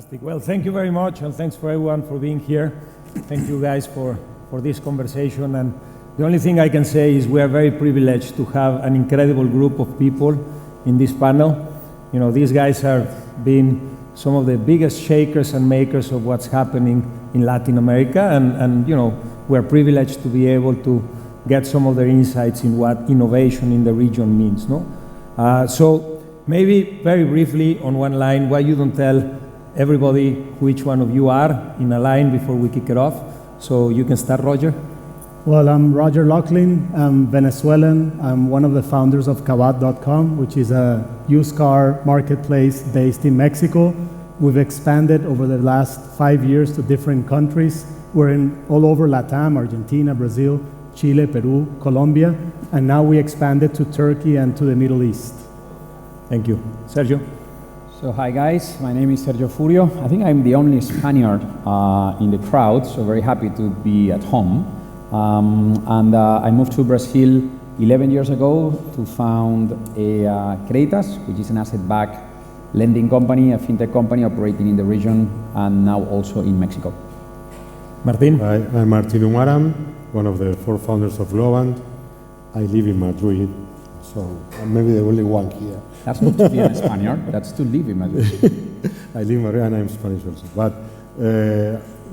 Fantastic. Well, thank you very much, and thanks for everyone for being here. Thank you guys for this conversation. And the only thing I can say is we are very privileged to have an incredible group of people in this panel. You know, these guys have been some of the biggest shakers and makers of what's happening in Latin America, and you know, we're privileged to be able to get some of their insights in what innovation in the region means, no? So maybe very briefly on one line, why you don't tell everybody which one of you are in a line before we kick it off. So you can start, Roger. Well, I'm Roger Laughlin. I'm Venezuelan. I'm one of the founders of Cabat.com, which is a used car marketplace based in Mexico. We've expanded over the last 5 years to different countries. We're in all over LATAM, Argentina, Brazil, Chile, Peru, Colombia, and now we expanded to Turkey and to the Middle East. Thank you. Sergio? So hi guys, my name is Sergio Furio. I think I'm the only Spaniard in the crowd, so very happy to be at home. I moved to Brazil 11 years ago to found Creditas, which is an asset-backed lending company, a fintech company operating in the region and now also in Mexico. Martin? Hi, I'm Martin Umaram, one of the 4 founders of Globant. I live in Madrid, so I'm maybe the only one here. That's not to be a Spaniard, that's to live in Madrid. I live in Madrid and I'm Spanish also. But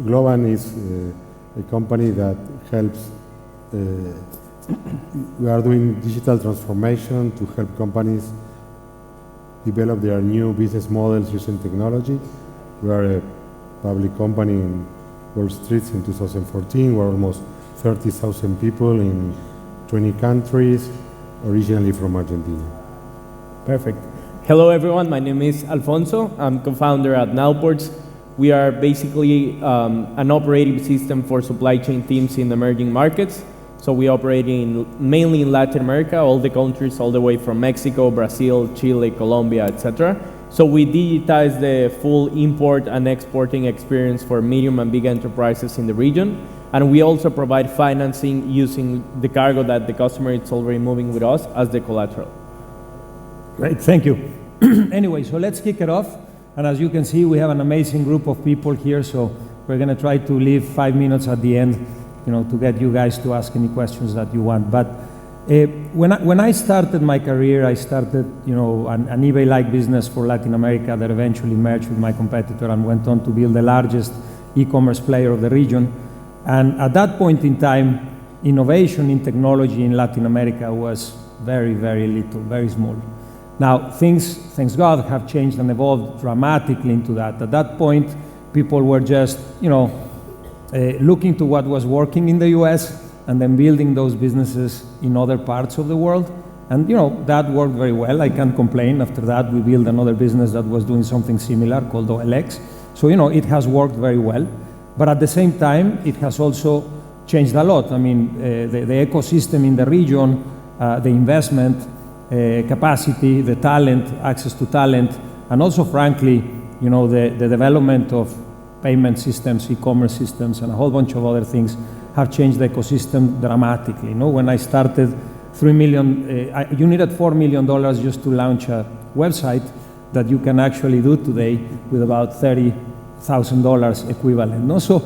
Globant is a company that helps, we are doing digital transformation to help companies develop their new business models using technology. We are a public company in Wall Street in 2014. We're almost 30,000 people in 20 countries, originally from Argentina. Perfect. Hello everyone, my name is Alfonso. I'm co-founder at Nowports. We are basically an operating system for supply chain teams in emerging markets. So we operate mainly in Latin America, all the countries all the way from Mexico, Brazil, Chile, Colombia, etc. So we digitize the full import and exporting experience for medium and big enterprises in the region. And we also provide financing using the cargo that the customer is already moving with us as the collateral. Great, thank you. Anyway, so let's kick it off. And as you can see, we have an amazing group of people here, so we're going to try to leave 5 minutes at the end, you know, to get you guys to ask any questions that you want. But when I started my career, I started, you know, an eBay-like business for Latin America that eventually merged with my competitor and went on to build the largest e-commerce player of the region. And at that point in time, innovation in technology in Latin America was very, very little, very small. Now, things, thanks God, have changed and evolved dramatically into that. At that point, people were just, you know, looking to what was working in the US and then building those businesses in other parts of the world. And, you know, that worked very well. I can't complain. After that, we built another business that was doing something similar called OLX. So, you know, it has worked very well. But at the same time, it has also changed a lot. I mean, the ecosystem in the region, the investment, capacity, the talent, access to talent, and also, frankly, you know, the development of payment systems, e-commerce systems, and a whole bunch of other things have changed the ecosystem dramatically. You know, when I started, you needed $4 million just to launch a website that you can actually do today with about $30,000 equivalent. No? So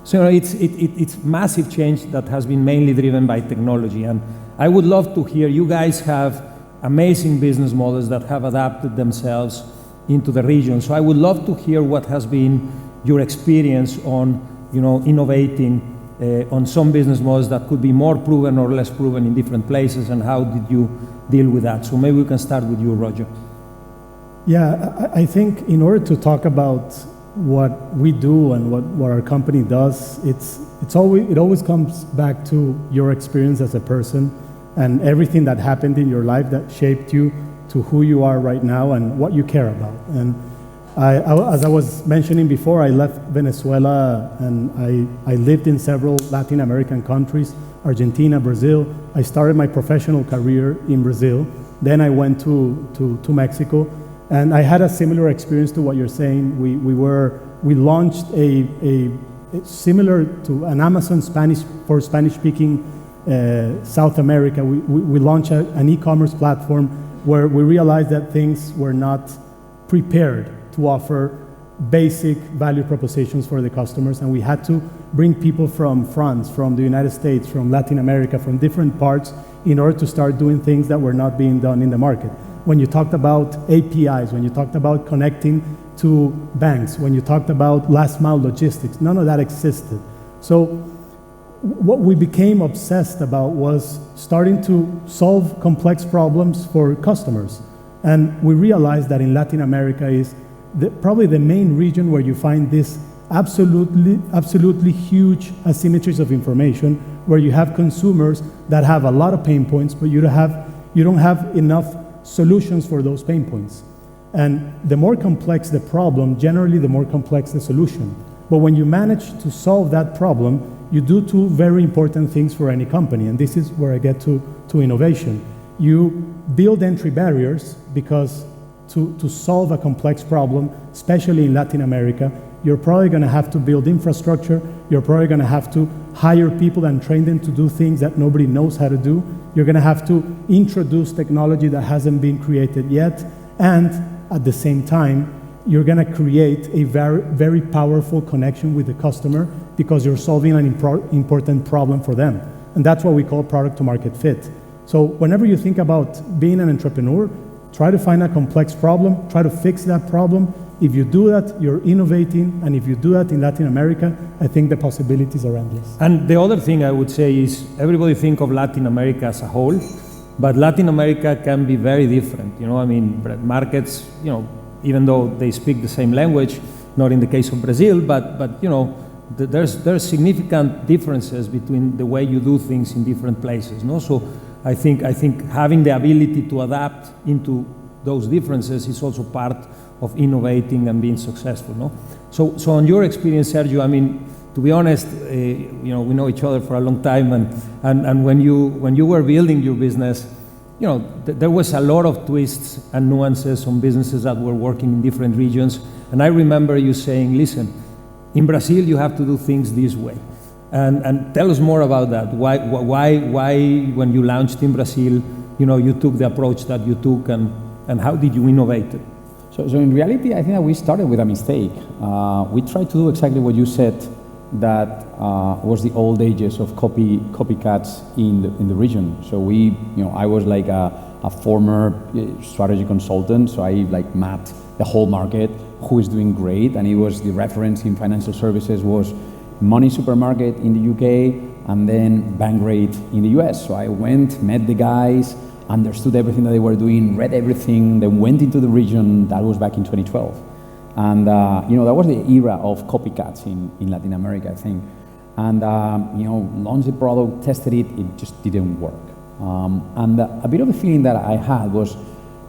you know, it's massive change that has been mainly driven by technology. And I would love to hear, you guys have amazing business models that have adapted themselves into the region. So I would love to hear what has been your experience on, you know, innovating on some business models that could be more proven or less proven in different places, and how did you deal with that? So maybe we can start with you, Roger. Yeah, I think in order to talk about what we do and what our company does, it always comes back to your experience as a person and everything that happened in your life that shaped you to who you are right now and what you care about. And as I was mentioning before, I left Venezuela and I lived in several Latin American countries, Argentina, Brazil. I started my professional career in Brazil. Then I went to Mexico, and I had a similar experience to what you're saying. We launched a similar to an Amazon for Spanish-speaking South America. We launched an e-commerce platform where we realized that things were not prepared to offer basic value propositions for the customers, and we had to bring people from France, from the United States, from Latin America, from different parts in order to start doing things that were not being done in the market. When you talked about APIs, when you talked about connecting to banks, when you talked about last mile logistics, none of that existed. So what we became obsessed about was starting to solve complex problems for customers. And we realized that in Latin America is probably the main region where you find this absolutely huge asymmetries of information, where you have consumers that have a lot of pain points, but you don't have enough solutions for those pain points. And the more complex the problem, generally the more complex the solution. But when you manage to solve that problem, you do two very important things for any company, and this is where I get to innovation. You build entry barriers, because to solve a complex problem, especially in Latin America, you're probably going to have to build infrastructure, you're probably going to have to hire people and train them to do things that nobody knows how to do, you're going to have to introduce technology that hasn't been created yet, and at the same time, you're going to create a very, very powerful connection with the customer because you're solving an important problem for them. And that's what we call product to market fit. So whenever you think about being an entrepreneur, try to find a complex problem, try to fix that problem. If you do that, you're innovating, and if you do that in Latin America, I think the possibilities are endless. And the other thing I would say is everybody think of Latin America as a whole, but Latin America can be very different. You know, I mean, markets, you know, even though they speak the same language, not in the case of Brazil, but you know, there's significant differences between the way you do things in different places. No, so I think having the ability to adapt into those differences is also part of innovating and being successful. No, so on your experience, Sergio, I mean, to be honest, you know, we know each other for a long time, and when you were building your business, you know, there was a lot of twists and nuances on businesses that were working in different regions. And I remember you saying, listen, in Brazil, you have to do things this way. And tell us more about that. Why, when you launched in Brazil, you know, you took the approach that you took, and how did you innovate it? So in reality, I think that we started with a mistake. We tried to do exactly what you said, that was the old ages of copycats in the region. So I was like a former strategy consultant, so I like mapped the whole market, who is doing great, and it was the reference in financial services was Money Supermarket in the UK, and then Bankrate in the US. So I went, met the guys, understood everything that they were doing, read everything, then went into the region. That was back in 2012. And that was the era of copycats in Latin America, I think. And launched the product, tested it, it just didn't work. And a bit of the feeling that I had was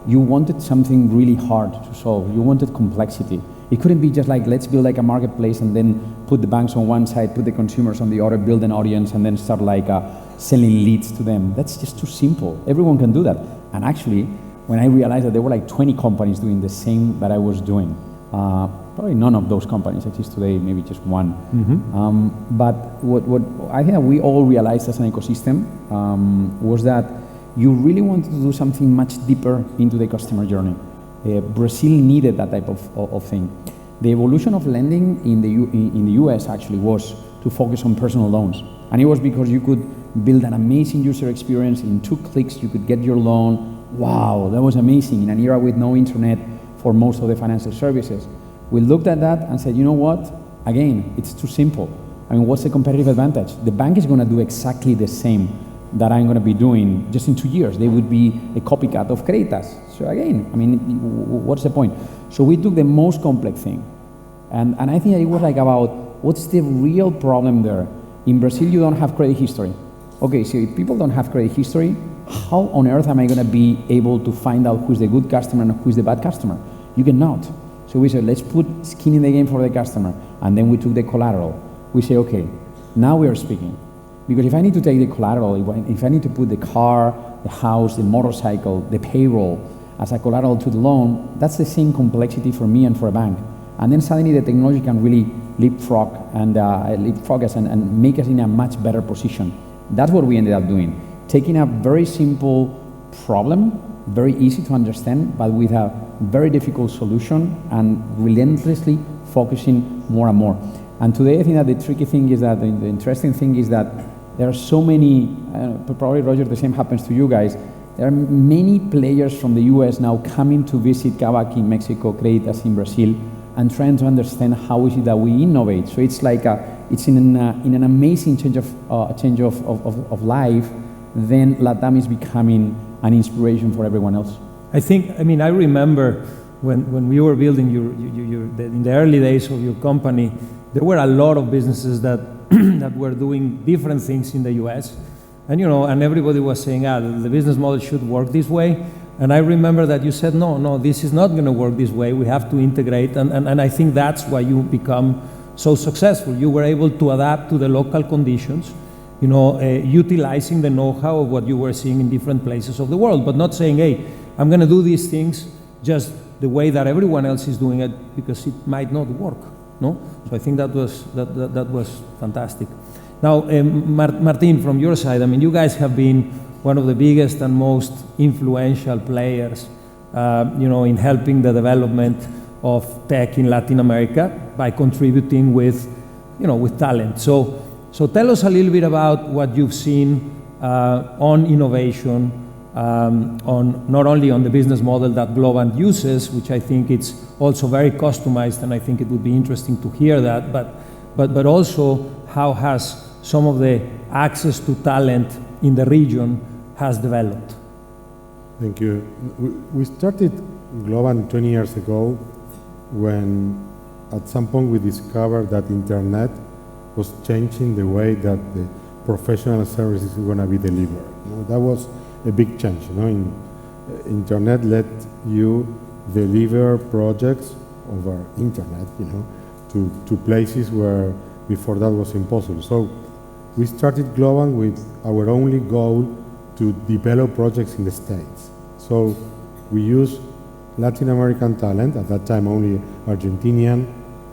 you wanted something really hard to solve. You wanted complexity. It couldn't be just like, let's build like a marketplace and then put the banks on one side, put the consumers on the other, build an audience, and then start like selling leads to them. That's just too simple. Everyone can do that. And actually, when I realized that there were like 20 companies doing the same that I was doing, probably none of those companies exist today, maybe just one. Mm-hmm. But what I think that we all realized as an ecosystem was that you really wanted to do something much deeper into the customer journey. Brazil needed that type of thing. The evolution of lending in the US actually was to focus on personal loans. And it was because you could build an amazing user experience. In 2 clicks, you could get your loan. Wow, that was amazing in an era with no internet for most of the financial services. We looked at that and said, you know what? Again, it's too simple. I mean, what's the competitive advantage? The bank is going to do exactly the same that I'm going to be doing just in 2 years. They would be a copycat of Creditas. So again, I mean, what's the point? So we took the most complex thing. And I think it was like about, what's the real problem there? In Brazil, you don't have credit history. Okay, so if people don't have credit history, how on earth am I going to be able to find out who's the good customer and who's the bad customer? You cannot. So we said, let's put skin in the game for the customer. And then we took the collateral. We say, okay, now we are speaking. Because if I need to take the collateral, if I need to put the car, the house, the motorcycle, the payroll as a collateral to the loan, that's the same complexity for me and for a bank. And then suddenly the technology can really leapfrog us and make us in a much better position. That's what we ended up doing. Taking a very simple problem, very easy to understand, but with a very difficult solution and relentlessly focusing more and more. And today I think that the tricky thing is that, the interesting thing is that there are so many, probably Roger, the same happens to you guys, there are many players from the US now coming to visit Kavak in Mexico, Creditas in Brazil, and trying to understand how is it that we innovate. So it's like it's in an amazing change of life, then LATAM is becoming an inspiration for everyone else. I remember when we were building in the early days of your company, there were a lot of businesses that that were doing different things in the US. And everybody was saying, the business model should work this way. And I remember that you said, no, this is not going to work this way. We have to integrate. And I think that's why you become so successful. You were able to adapt to the local conditions, utilizing the know-how of what you were seeing in different places of the world, but not saying, hey, I'm going to do these things just the way that everyone else is doing it, because it might not work. No? So I think that was fantastic. Now, Martin, from your side, you guys have been one of the biggest and most influential players, in helping the development of tech in Latin America by contributing with talent. So tell us a little bit about what you've seen on innovation, on not only on the business model that Globant uses, which I think it's also very customized, and I think it would be interesting to hear that, but also how has some of the access to talent in the region has developed. Thank you. We started Globant 20 years ago when at some point we discovered that internet was changing the way that the professional services were going to be delivered. That was a big change. Internet let you deliver projects over internet, to places where before that was impossible. So we started Globant with our only goal to develop projects in the States. So we use Latin American talent, at that time only Argentinian.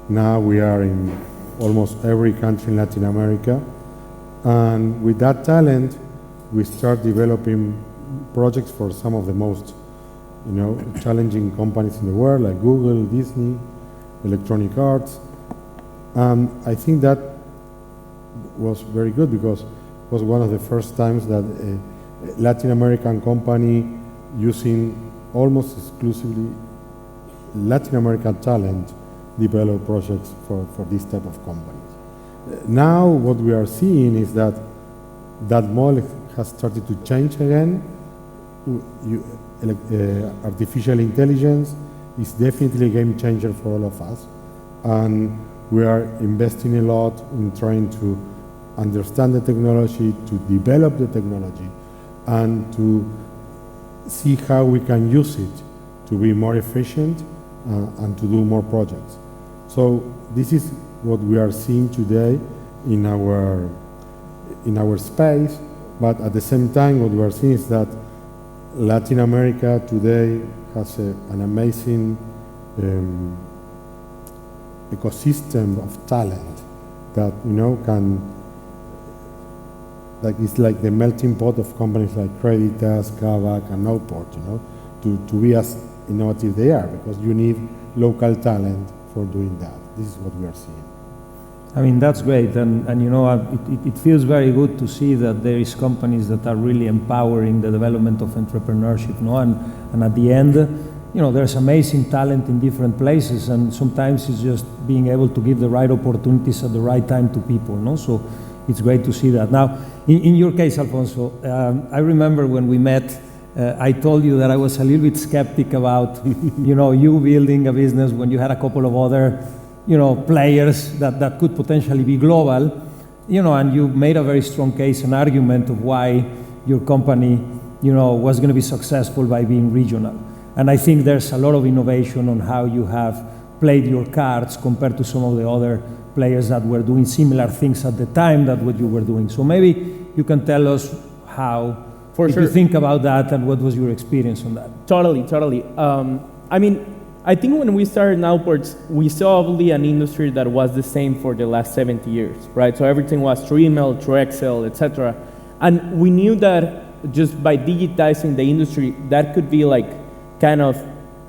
Now we are in almost every country in Latin America. And with that talent, we start developing projects for some of the most challenging companies in the world, like Google, Disney, Electronic Arts. I think that was very good because it was one of the first times that a Latin American company using almost exclusively Latin American talent develop projects for this type of companies. Now what we are seeing is that model has started to change again. Artificial intelligence is definitely a game changer for all of us, and we are investing a lot in trying to understand the technology, to develop the technology, and to see how we can use it to be more efficient and to do more projects. So this is what we are seeing today in our space, but at the same time what we are seeing is that Latin America today has an amazing ecosystem of talent that it's like the melting pot of companies like Creditas, Kavak, and Outport, to be as innovative they are, because you need local talent for doing that. This is what we are seeing. That's great, and it feels very good to see that there is companies that are really empowering the development of entrepreneurship, and at the end, there's amazing talent in different places, and sometimes it's just being able to give the right opportunities at the right time to people, So it's great to see that. Now, in your case, Alfonso, I remember when we met, I told you that I was a little bit skeptic about, you building a business when you had a couple of other, players that could potentially be global, and you made a very strong case and argument of why your company, was going to be successful by being regional. And I think there's a lot of innovation on how you have played your cards compared to some of the other players that were doing similar things at the time that what you were doing. So maybe you can tell us how, if you think about that, and what was your experience on that? Totally. I think when we started Nowports, we saw probably an industry that was the same for the last 70 years, right? So everything was through email, through Excel, etc. And we knew that just by digitizing the industry, that could be like kind of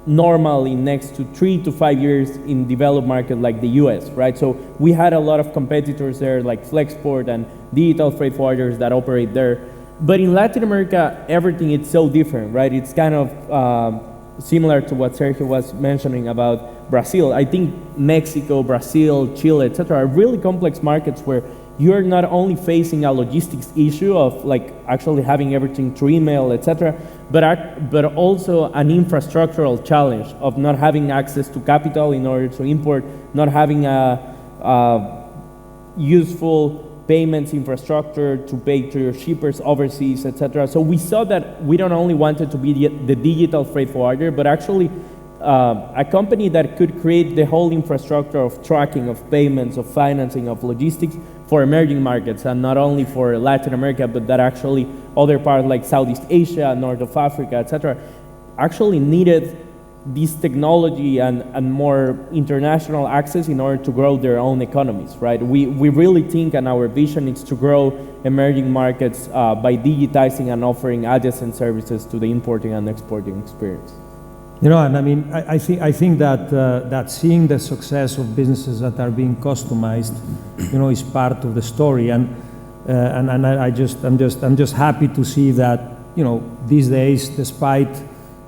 normal in next to 3 to 5 years in developed market like the US, right? So we had a lot of competitors there like Flexport and digital freight forwarders that operate there. But in Latin America, everything is so different, right? It's kind of similar to what Sergio was mentioning about Brazil. I think Mexico, Brazil, Chile, etc., are really complex markets where you're not only facing a logistics issue of like actually having everything through email, etc., but also an infrastructural challenge of not having access to capital in order to import, not having a useful payments infrastructure to pay to your shippers overseas, etc. So we saw that we don't only wanted to be the digital freight forwarder, but actually a company that could create the whole infrastructure of tracking, of payments, of financing, of logistics for emerging markets, and not only for Latin America, but that actually other parts like Southeast Asia, North of Africa, etc., actually needed this technology and more international access in order to grow their own economies, right? We really think, and our vision is to grow emerging markets by digitizing and offering adjacent services to the importing and exporting experience. You know, and I mean, I think that that seeing the success of businesses that are being customized, you know, is part of the story, and I'm just happy to see that, you know, these days, despite,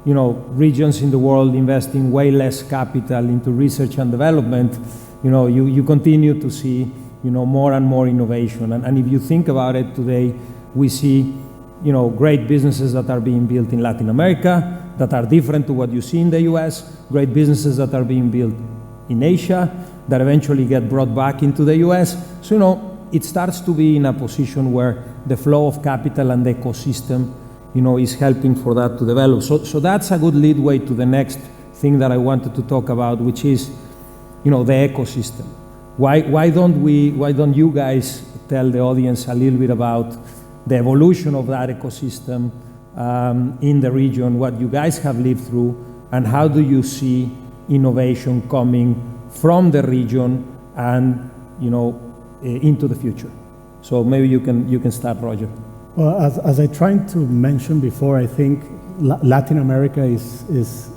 you know, regions in the world investing way less capital into research and development, you know, you continue to see, you know, more and more innovation, and if you think about it today, we see, you know, great businesses that are being built in Latin America that are different to what you see in the US, great businesses that are being built in Asia that eventually get brought back into the US. So, you know, it starts to be in a position where the flow of capital and the ecosystem, you know, is helping for that to develop. So that's a good leadway to the next thing that I wanted to talk about, which is, you know, the ecosystem. Why don't you guys tell the audience a little bit about the evolution of that ecosystem in the region, what you guys have lived through, and how do you see innovation coming from the region and, you know, into the future? So maybe you can start, Roger. Well, as I tried to mention before, I think Latin America is,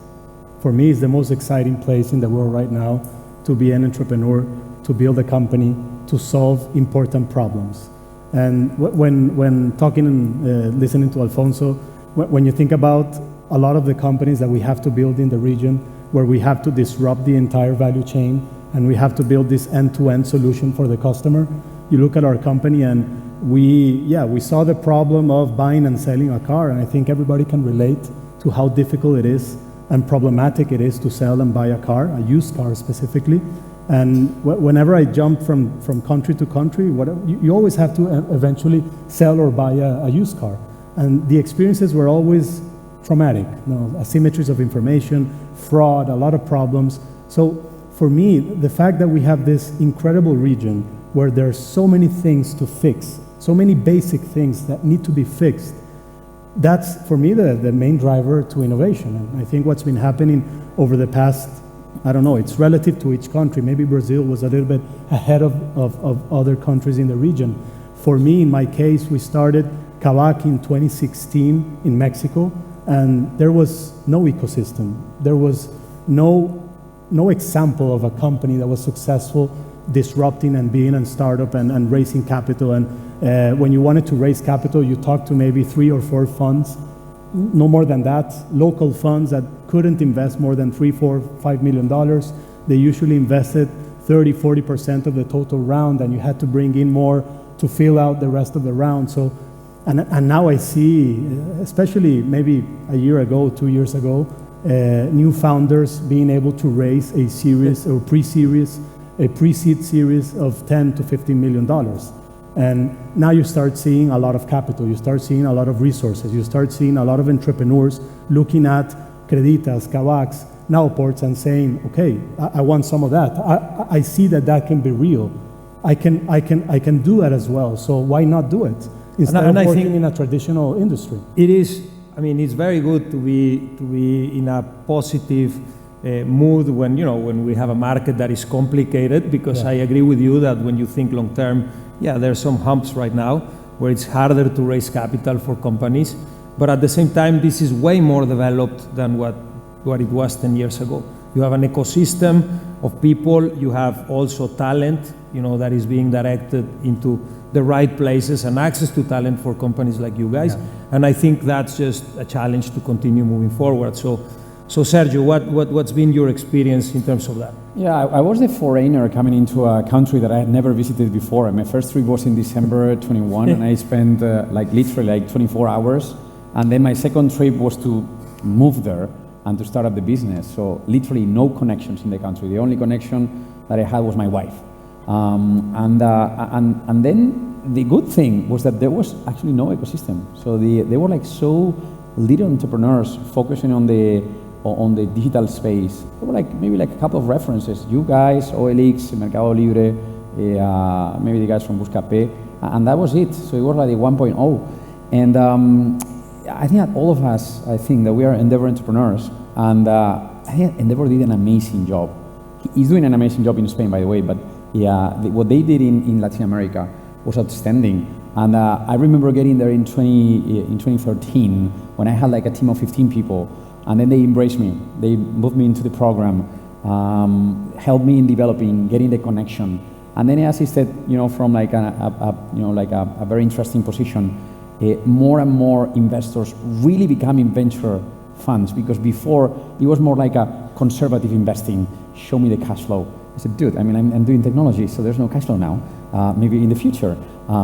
for me, is the most exciting place in the world right now to be an entrepreneur, to build a company, to solve important problems. And when talking and listening to Alfonso, when you think about a lot of the companies that we have to build in the region, where we have to disrupt the entire value chain, and we have to build this end-to-end solution for the customer, you look at our company and we saw the problem of buying and selling a car, and I think everybody can relate to how difficult it is and problematic it is to sell and buy a car, a used car specifically. And whenever I jump from country to country, you always have to eventually sell or buy a used car. And the experiences were always traumatic, you know, asymmetries of information, fraud, a lot of problems. So for me, the fact that we have this incredible region where there's so many things to fix, so many basic things that need to be fixed, that's, for me, the main driver to innovation. And I think what's been happening over the past, I don't know, it's relative to each country. Maybe Brazil was a little bit ahead of other countries in the region. For me, in my case, we started Kavak in 2016 in Mexico, and there was no ecosystem. There was no example of a company that was successful disrupting and being a startup and raising capital. And when you wanted to raise capital, you talked to maybe 3 or 4 funds, no more than that, local funds that couldn't invest more than $3, $4, $5 million. They usually invested 30-40% of the total round, and you had to bring in more to fill out the rest of the round. So, and now I see, especially maybe a year ago, 2 years ago, new founders being able to raise a series or a pre-seed series of $10 to $15 million. And now you start seeing a lot of capital, you start seeing a lot of resources, you start seeing a lot of entrepreneurs looking at Creditas, Kavaks, Nowports, and saying, okay, I want some of that. I see that can be real. I can do that as well, so why not do it? Instead of working in a traditional industry. It is, I mean, it's very good to be in a positive mood when we have a market that is complicated, because I agree with you that when you think long term, there's some humps right now, where it's harder to raise capital for companies. But at the same time, this is way more developed than what it was 10 years ago. You have an ecosystem of people, you have also talent, that is being directed into the right places and access to talent for companies like you guys. Yeah. And I think that's just a challenge to continue moving forward. So Sergio, what's been your experience in terms of that? Yeah, I was a foreigner coming into a country that I had never visited before. My first trip was in December 21, and I spent literally 24 hours. And then my second trip was to move there and to start up the business. So literally no connections in the country. The only connection that I had was my wife. And then the good thing was that there was actually no ecosystem. So there were so little entrepreneurs focusing on the digital space. There were maybe a couple of references. You guys, OLX, Mercado Libre, maybe the guys from Buscapé, and that was it. So it was the 1.0. And I think that all of us, I think that we are Endeavor entrepreneurs, and I think Endeavor did an amazing job. He's doing an amazing job in Spain, by the way, but what they did in Latin America was outstanding. And I remember getting there in 2013 when I had a team of 15 people, and then they embraced me. They moved me into the program, helped me in developing, getting the connection, and then as I said, from a very interesting position. More and more investors really becoming venture funds, because before it was more like a conservative investing. Show me the cash flow. I said, dude, I'm doing technology, so there's no cash flow now. Maybe in the future,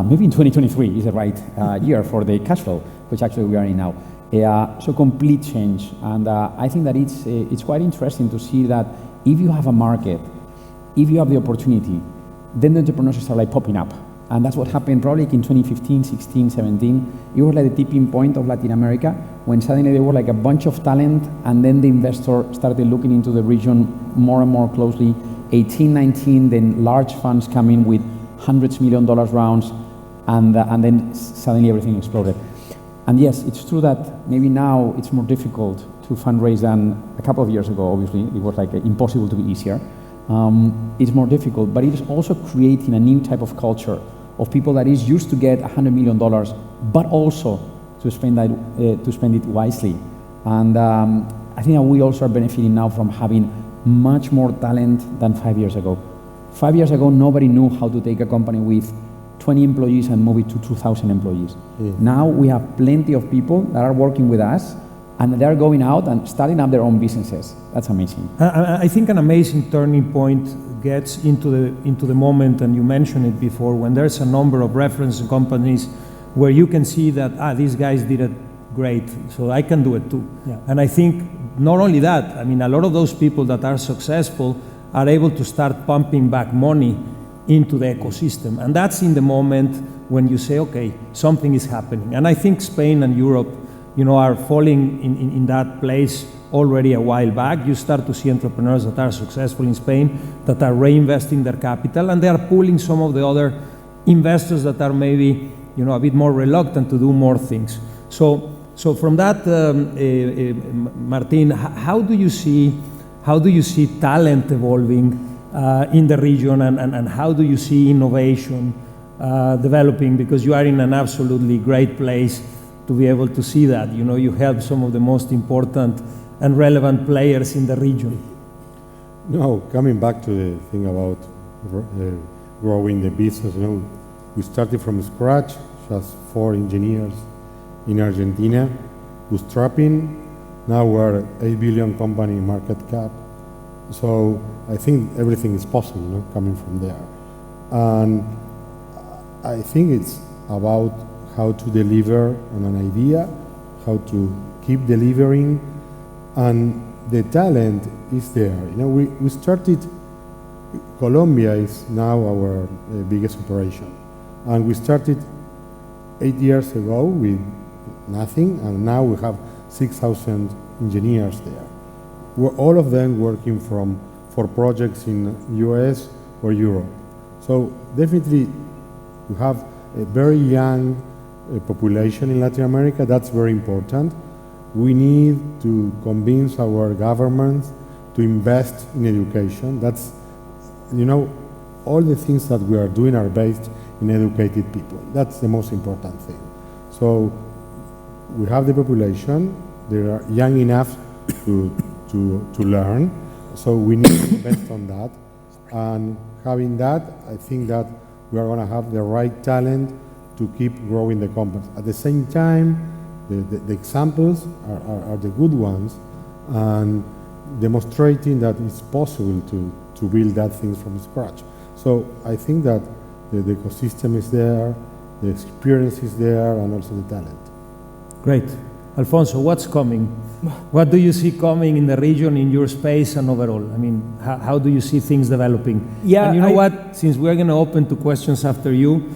maybe in 2023 is the right year for the cash flow, which actually we are in now. So complete change, and I think that it's quite interesting to see that if you have a market, if you have the opportunity, then the entrepreneurs start popping up. And that's what happened probably in 2015, 16, 17. It was the tipping point of Latin America, when suddenly there were a bunch of talent, and then the investor started looking into the region more and more closely. 18, 19, then large funds come in with hundreds $1 million rounds, and then suddenly everything exploded. And yes, it's true that maybe now it's more difficult to fundraise than a couple of years ago. Obviously, it was impossible to be easier. It's more difficult, but it is also creating a new type of culture of people that is used to get $100 million, but also to spend it wisely. And I think that we also are benefiting now from having much more talent than 5 years ago. 5 years ago, nobody knew how to take a company with 20 employees and move it to 2,000 employees. Yeah. Now we have plenty of people that are working with us, and they're going out and starting up their own businesses. That's amazing. I think an amazing turning point gets into the moment, and you mentioned it before, when there's a number of reference companies where you can see that these guys did it great, so I can do it too. Yeah. And I think not only that, a lot of those people that are successful are able to start pumping back money into the ecosystem, and that's in the moment when you say, okay, something is happening. And I think Spain and Europe are falling in that place already a while back. You start to see entrepreneurs that are successful in Spain that are reinvesting their capital, and they are pulling some of the other investors that are maybe a bit more reluctant to do more things. So from that, Martin, how do you see talent evolving in the region, and how do you see innovation developing? Because you are in an absolutely great place to be able to see that. You help some of the most important and relevant players in the region. No, coming back to the thing about growing the business, we started from scratch, just 4 engineers in Argentina, bootstrapping. Now we're $8 billion company market cap. So I think everything is possible, coming from there. And I think it's about how to deliver on an idea, how to keep delivering, and the talent is there. We started, Colombia is now our biggest operation, and we started 8 years ago with nothing, and now we have 6,000 engineers there. We're all of them working for projects in US or Europe. So definitely we have a very young population in Latin America. That's very important. We need to convince our governments to invest in education. That's, all the things that we are doing are based in educated people. That's the most important thing. So we have the population, they are young enough to learn, so we need to invest on that. And having that, I think that we are going to have the right talent to keep growing the companies. At the same time, the examples are the good ones, and demonstrating that it's possible to build that things from scratch. So I think that the ecosystem is there, the experience is there, and also the talent. Great. Alfonso, what's coming? What do you see coming in the region, in your space, and overall? I mean, how do you see things developing? Yeah, and you know what? Since we're going to open to questions after you,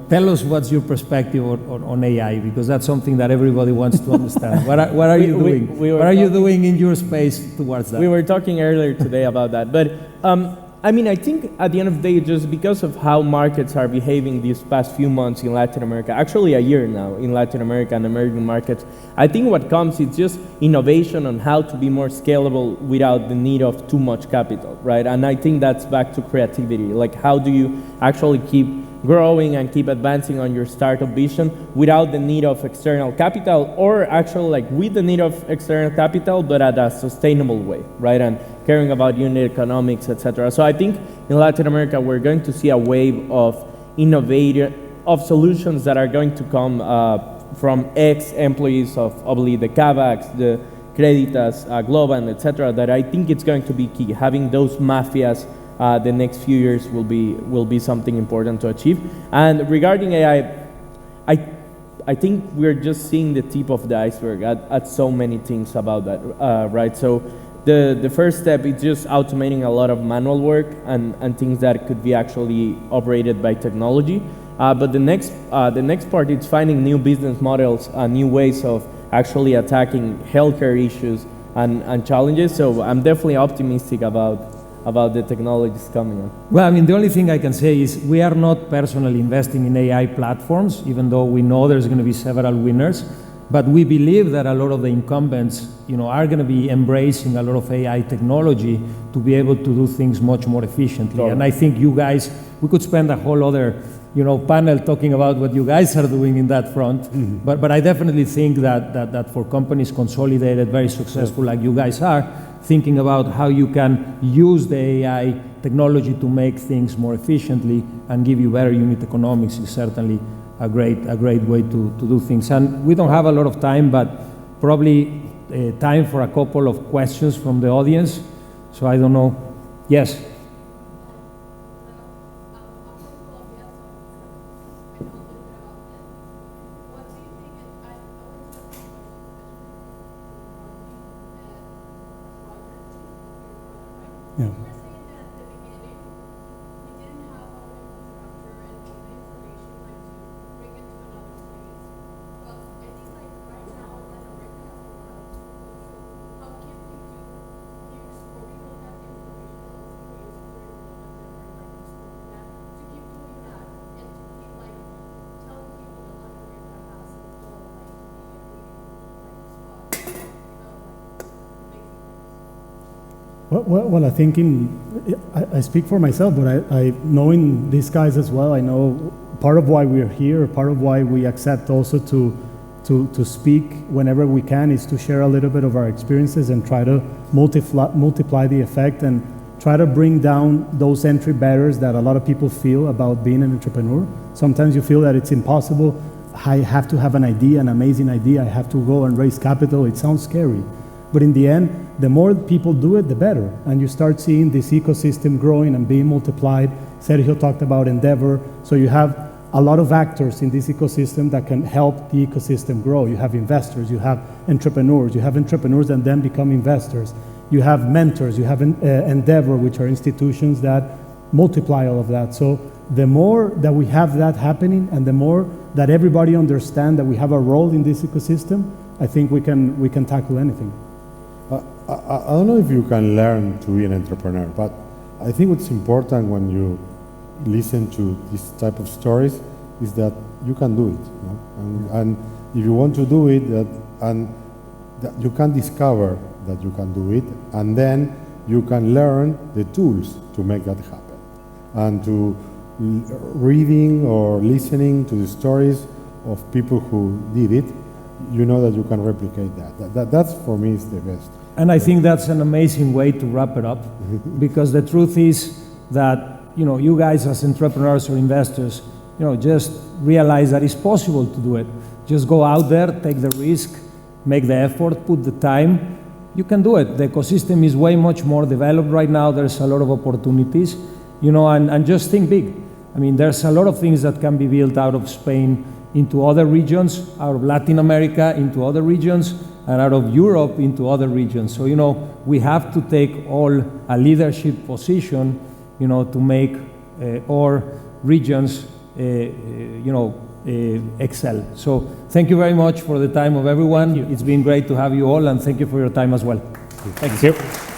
tell us what's your perspective on AI, because that's something that everybody wants to understand. What are you doing? What are you doing in your space towards that? We were talking earlier today about that, but I mean, I think at the end of the day, just because of how markets are behaving these past few months in Latin America, actually a year now in Latin America and emerging markets, I think what comes is just innovation on how to be more scalable without the need of too much capital, right? And I think that's back to creativity. Like, how do you actually keep growing and keep advancing on your startup vision without the need of external capital, or actually like with the need of external capital, but at a sustainable way, right? And caring about unit economics, etc. So I think in Latin America, we're going to see a wave of of solutions that are going to come from ex-employees of obviously the Kavax, the Creditas, Globan, etc. That I think it's going to be key. Having those mafias the next few years will be something important to achieve. And regarding AI, I think we're just seeing the tip of the iceberg at so many things about that, right? So the first step is just automating a lot of manual work and things that could be actually operated by technology. But the next part is finding new business models, new ways of actually attacking healthcare issues and challenges. So I'm definitely optimistic about the technologies coming on. Well, I mean, the only thing I can say is we are not personally investing in AI platforms, even though we know there's going to be several winners. But we believe that a lot of the incumbents, are going to be embracing a lot of AI technology to be able to do things much more efficiently. Totally. And I think you guys, we could spend a whole other, panel talking about what you guys are doing in that front. Mm-hmm. But I definitely think that for companies consolidated, very successful like you guys are, thinking about how you can use the AI technology to make things more efficiently and give you better unit economics is certainly a great way to do things. And we don't have a lot of time, but probably time for a couple of questions from the audience. So I don't know. Yes. Yeah. Well, I think I speak for myself, but I knowing these guys as well, I know part of why we're here, part of why we accept also to speak whenever we can is to share a little bit of our experiences and try to multiply the effect and try to bring down those entry barriers that a lot of people feel about being an entrepreneur. Sometimes you feel that it's impossible. I have to have an idea, an amazing idea. I have to go and raise capital. It sounds scary. But in the end, the more people do it, the better. And you start seeing this ecosystem growing and being multiplied. Sergio talked about Endeavor. So you have a lot of actors in this ecosystem that can help the ecosystem grow. You have investors, you have entrepreneurs and then become investors. You have mentors, you have Endeavor, which are institutions that multiply all of that. So the more that we have that happening and the more that everybody understands that we have a role in this ecosystem, I think we can tackle anything. I don't know if you can learn to be an entrepreneur, but I think what's important when you listen to this type of stories is that you can do it. And if you want to do it, that you can discover that you can do it, and then you can learn the tools to make that happen, and to reading or listening to the stories of people who did it, you know that you can replicate that. That's for me is the best. And I think that's an amazing way to wrap it up, because the truth is that, you know, you guys as entrepreneurs or investors, you know, just realize that it's possible to do it. Just go out there, take the risk, make the effort, put the time. You can do it. The ecosystem is way much more developed right now. There's a lot of opportunities, you know, and just think big. I mean, there's a lot of things that can be built out of Spain into other regions, out of Latin America into other regions, and out of Europe into other regions. So, you know, we have to take all a leadership position, you know, to make our regions, you know, excel. So thank you very much for the time of everyone. It's been great to have you all, and thank you for your time as well. Thank you.